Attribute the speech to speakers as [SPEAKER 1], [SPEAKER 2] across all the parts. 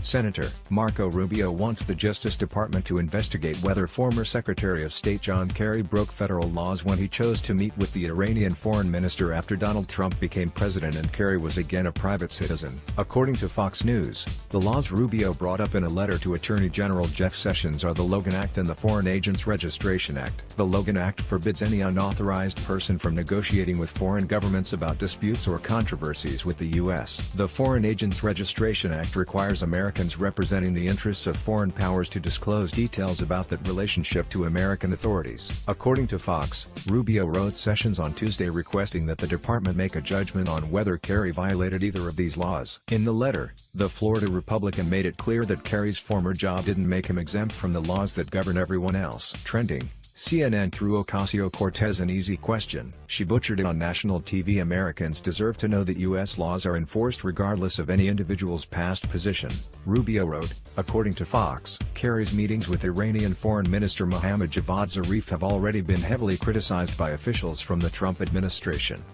[SPEAKER 1] Senator Marco Rubio wants the Justice Department to investigate whether former Secretary of State John Kerry broke federal laws when he chose to meet with the Iranian foreign minister after Donald Trump became president and Kerry was again a private citizen. According to Fox News, the laws Rubio brought up in a letter to Attorney General Jeff Sessions are the Logan Act and the Foreign Agents Registration Act. The Logan Act forbids any unauthorized person from negotiating with foreign governments about disputes or controversies with the U.S. The Foreign Agents Registration Act requires Americans representing the interests of foreign powers to disclose details about that relationship to American authorities. According to Fox, Rubio wrote Sessions on Tuesday requesting that the department make a judgment on whether Kerry violated either of these laws. In the letter, the Florida Republican made it clear that Kerry's former job didn't make him exempt from the laws that govern everyone else. Trending. CNN threw Ocasio-Cortez an easy question. She butchered it on national TV. Americans deserve to know that U.S. laws are enforced regardless of any individual's past position, Rubio wrote. According to Fox, Kerry's meetings with Iranian Foreign Minister Mohammad Javad Zarif have already been heavily criticized by officials from the Trump administration.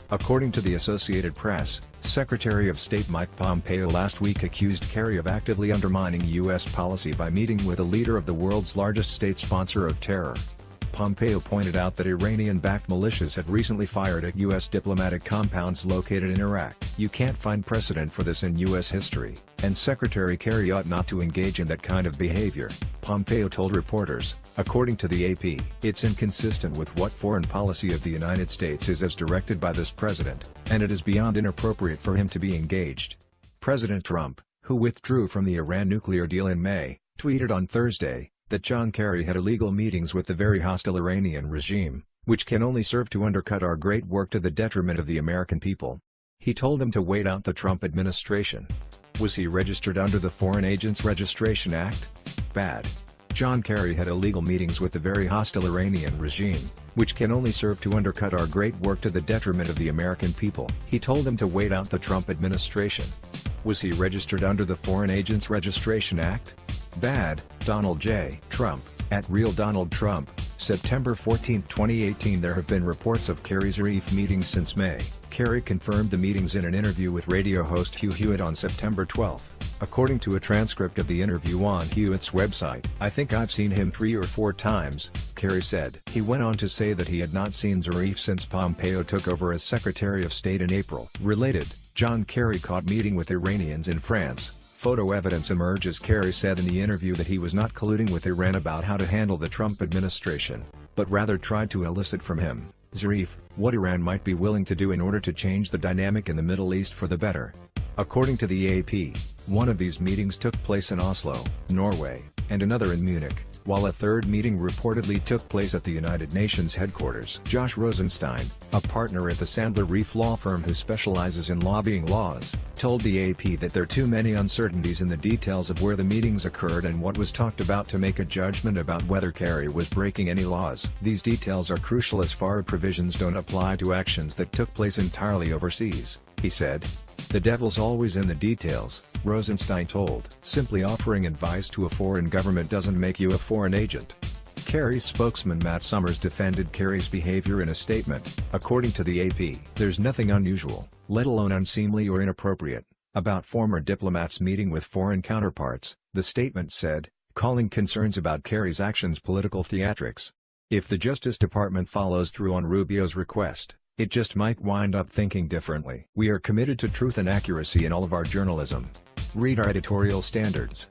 [SPEAKER 1] According to the Associated Press, Secretary of State Mike Pompeo last week accused Kerry of actively undermining U.S. policy by meeting with a leader of the world's largest state sponsor of terror. Pompeo pointed out that Iranian-backed militias had recently fired at U.S. diplomatic compounds located in Iraq. You can't find precedent for this in U.S. history, and Secretary Kerry ought not to engage in that kind of behavior, Pompeo told reporters. According to the AP, it's inconsistent with what foreign policy of the United States is as directed by this president, and it is beyond inappropriate for him to be engaged. President Trump, who withdrew from the Iran nuclear deal in May, tweeted on Thursday that John Kerry had illegal meetings with the very hostile Iranian regime, which can only serve to undercut our great work to the detriment of the American people. He told him to wait out the Trump administration. Was he registered under the Foreign Agents Registration Act? Bad. John Kerry had illegal meetings with the very hostile Iranian regime, which can only serve to undercut our great work to the detriment of the American people. He told them to wait out the Trump administration. Was he registered under the Foreign Agents Registration Act? Bad. Donald J. Trump, at Real Donald Trump, September 14, 2018. There have been reports of Kerry's Zarif meetings since May. Kerry confirmed the meetings in an interview with radio host Hugh Hewitt on September 12. According to a transcript of the interview on Hewitt's website, "I think I've seen him 3 or 4 times, Kerry said. He went on to say that he had not seen Zarif since Pompeo took over as Secretary of State in April. Related, John Kerry caught meeting with Iranians in France. Photo evidence emerges. Kerry said in the interview that he was not colluding with Iran about how to handle the Trump administration, but rather tried to elicit from him, Zarif, what Iran might be willing to do in order to change the dynamic in the Middle East for the better." According to the AP, one of these meetings took place in Oslo, Norway, and another in Munich, while a third meeting reportedly took place at the United Nations headquarters. Josh Rosenstein, a partner at the Sandler Reef law firm who specializes in lobbying laws, told the AP that there are too many uncertainties in the details of where the meetings occurred and what was talked about to make a judgment about whether Kerry was breaking any laws. These details are crucial as FARA provisions don't apply to actions that took place entirely overseas, he said. The devil's always in the details, Rosenstein told. Simply offering advice to a foreign government doesn't make you a foreign agent. Kerry's spokesman Matt Summers defended Kerry's behavior in a statement. According to the AP, there's nothing unusual, let alone unseemly or inappropriate, about former diplomats meeting with foreign counterparts, the statement said, calling concerns about Kerry's actions political theatrics. If the Justice Department follows through on Rubio's request, it just might wind up thinking differently. We are committed to truth and accuracy in all of our journalism. Read our editorial standards.